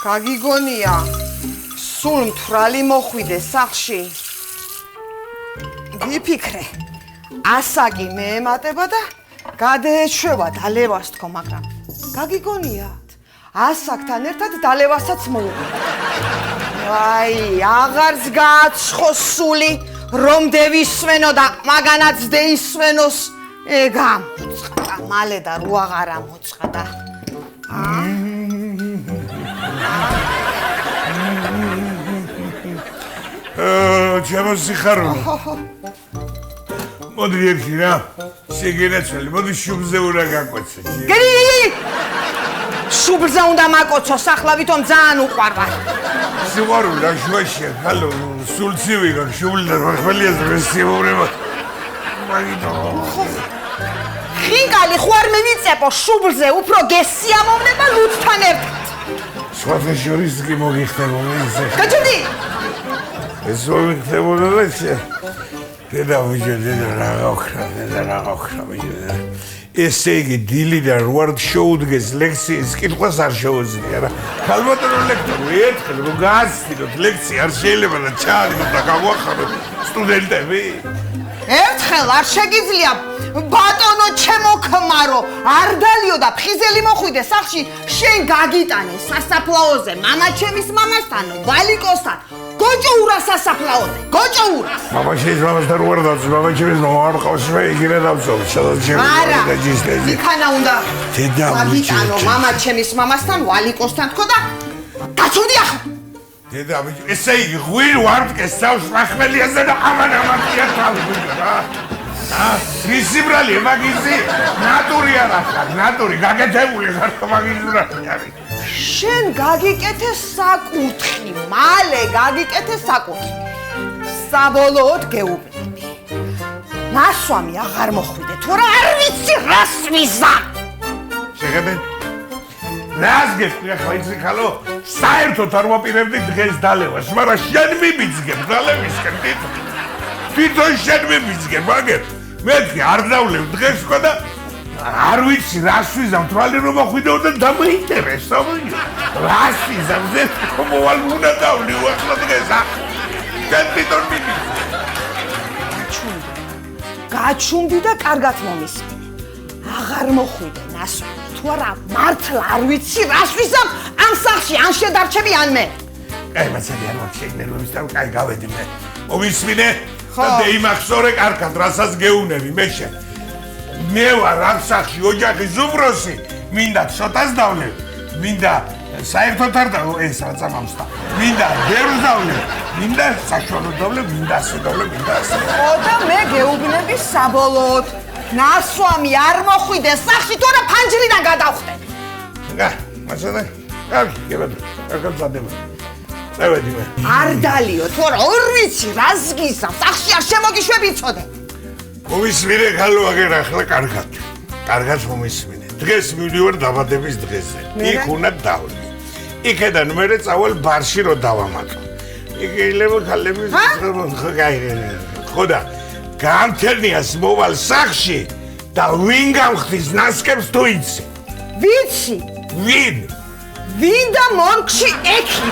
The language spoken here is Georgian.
გაგიგონია სულ მთვრალი მოხვიდე სახლში ვიფიქრე ასაკი მეემატება და გადეეშვება დალევას თქო მაგრამ გაგიგონიათ ასაკთან ერთად დალევასაც მოუყვება აი აღარც გააცხო სული რომ დევისვენო და მაგანაც დეისვენოს გამოწყდა მალე და რო აღარ ამოწყდა ჩემო სიხარულო მოდი ერთი რა შეგენაცვლი მოდი შუბზე უნდა გაკვეცე გერი შუბზე უნდა მაკოცო სახლა ვითომ ძალიან უყვარვა სიხარული რა შუაშია ხალო სულ ცივი გაქ შუბლი და ხელიაზე მესიურება მაგითო ხინკალი ხო არ მივიწეპო შუბლზე უფრო გესიამოვნება ლუცთან ერთად სხვათა შორის კი მოგიხდებოდა ისე გაჩვდი ეს მოგიხდებოდა და დედავიჯე დედა რა გაქრა ესე იგი დილიდან რვარ შეუდგეს ლექციის კითხვას არ შეუძლია რა ქალბატონო ლექტორი ერთხელ რომ გააცდილოთ ლექცია არ შეიძლება და ჩააგდოთ და გაგვახაროთ სტუდენტები ერთხელ არ შეგიძლია ბატონო ჩემო ქმარო არ დალიო და ფხიზელი მოხვიდე სახლში შენ გაგიტანე სასაფლაოზე მამა ჩემის მამასთან ვალიკოსთან გოჭოურა სასაფლაოზე გოჭოურას მამა შეის მამასთან უარ დავწვი მამა ჩემის მამა არ ყავს იგივე დავწვი სადაც არა იქანა უნდა გაგიტანო მამა ჩემის მამასთან ვალიკოსთან თქო და გაჩვდი ახლა დედა ესე იგი ღვინ ვარდკეს სავს მახმელიაზე და ამან-ამანია თავი რა ვისიბრალია მაგისი ნატური არ ახარ ნატური გაგეთებული ხარ მაგიზურალი არის შენ გაგიკეთე საკუთხი მალე გაგიკეთე საკუთხი საბოლოოდ გეუბნები ნასვამი აღარ მოხვიდე თუ რა არ ვიცი რას ვიზა შეგებე რას გეტყვი ახლა იცი ხალო საერთოდ არ ვაპირებდი დღეს დალევას მაგრამ შენ მიმიძგებ დალევისკენ თვითონ შენ მიმიძგებ მაგერ მეთქი არ დავლევ დღეს ხო და არ ვიცი რას ვიზამ თვალი რომ მოხვიდეო და დამაინტერესო რას ვიზამ ზე მოვალ უნდა დავლევ ახლა დღეს შენ თვითონ მიმიძგებ გაჩუნდი და კარგად მომისმინე აღარ მოხვიდე ნასვამი თუ არა მართლა არ ვიცი რას ვიზამ ამ სახლში ან შედარჩები ან მე კაი მაცელი არ მაქვს ნერვების და კაი გავედი მე მომისმინე და დაიმახსოვრე კარგად რასაც გეუნები მე შენ მე ვარ ამ სახლში ოჯახის უბროსი მინდა ცოტას დავლევ მინდა საერთოდ არ და ეს რა წამამსდა მინდა ბევრს დავლევ მინდა საშუალო დავლევ მინდა ასე დავლევ მინდა ასე ხო და მე გეუბნები საბოლოოდ ნასვამი არ მოხვიდე სახში თუ არა ფანჯრიდან გადავხდე გა მასადა კარგი გებადო კარგად ზადება წევედი მე არ დალიო თუ არა არ ვიცი რას გისამ სახში არ შემოგიშვები იცოდე მომისმინე ხალო აგერ ახლა კარგად მომისმინე დღეს მივდივარ დაბადების დღეზე იქ უნდა დავლი იქედან მერე წავალ ბარში რო დავამატო იქ ილება ხალების ხო და გამთერნიას მოვალ სახში და ვინ გამხდის ნასკებს თუ იცი ვიცი ვინ და მორგში ექი